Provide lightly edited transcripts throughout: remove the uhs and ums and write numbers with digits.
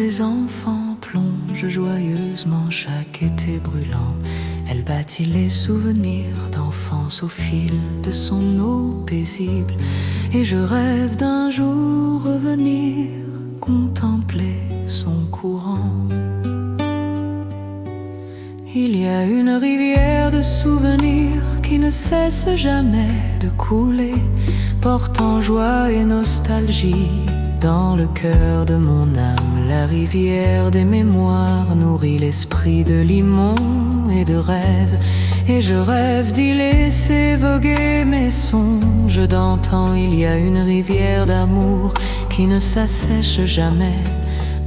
les enfants plongent joyeusement chaque été brûlant. Elle bâtit les souvenirs d'enfance au fil de son eau paisible. Et je rêve d'un jour revenir contempler son courant. Il y a une rivière de souvenirs qui ne cesse jamais de couler, portant joie et nostalgie dans le cœur de mon âme. La rivière des mémoires nourrit l'esprit de limon et de rêve, et je rêve d'y laisser voguer mes songes d'antan. Il y a une rivière d'amour qui ne s'assèche jamais,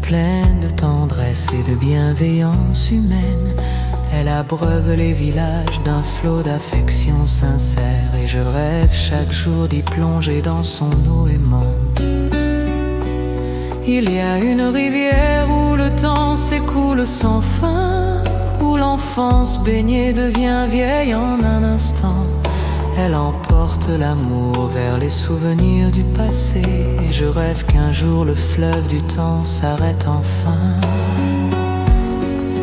pleine de tendresse et de bienveillance humaine. Elle abreuve les villages d'un flot d'affection sincère, et je rêve chaque jour d'y plonger dans son eau aimante. Il y a une rivière où le temps s'écoule sans fin, où l'enfance baignée devient vieille en un instant. Elle emporte l'amour vers les souvenirs du passé, et je rêve qu'un jour le fleuve du temps s'arrête enfin.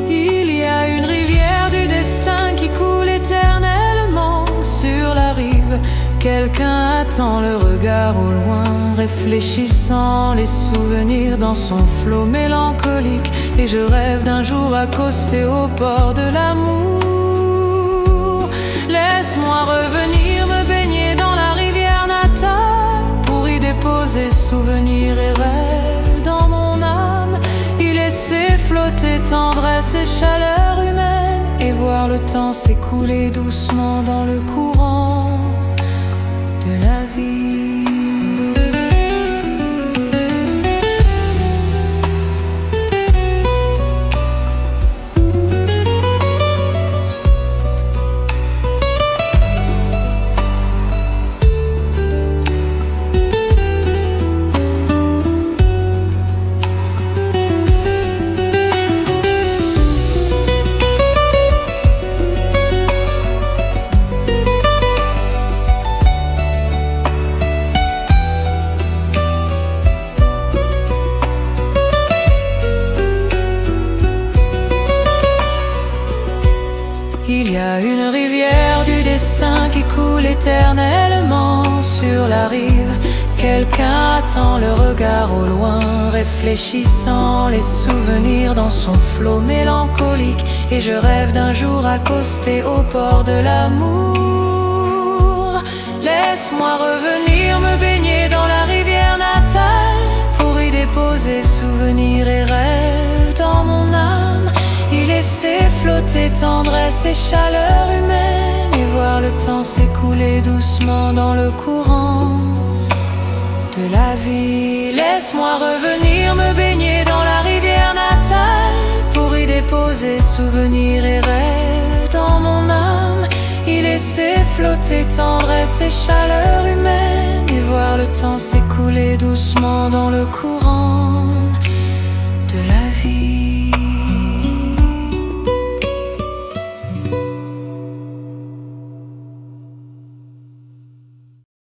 Il y a une rivière du destin qui coule éternellement sur la rive. Quelqu'un attend le regard au loin, réfléchissant les souvenirs dans son flot mélancolique. Et je rêve d'un jour accosté au port de l'amour. Laisse-moi revenir me baigner dans la rivière natale, pour y déposer souvenirs et rêves dans mon âme, y laisser flotter tendresse et chaleur humaine, et voir le temps s'écouler doucement dans le courant de la vie. Il y a une rivière du destin qui coule éternellement sur la rive. Quelqu'un attend le regard au loin, réfléchissant les souvenirs dans son flot mélancolique. Et je rêve d'un jour accosté au port de l'amour. Laisse-moi revenir me baigner dans la rivière natale, pour y déposer souvenirs et rêves dans mon âme, y laisser flotter tendresse et chaleur humaine, et voir le temps s'écouler doucement dans le courant de la vie. Laisse-moi revenir me baigner dans la rivière natale, pour y déposer souvenirs et rêves dans mon âme, y laisser flotter tendresse et chaleur humaine, et voir le temps s'écouler doucement dans le courant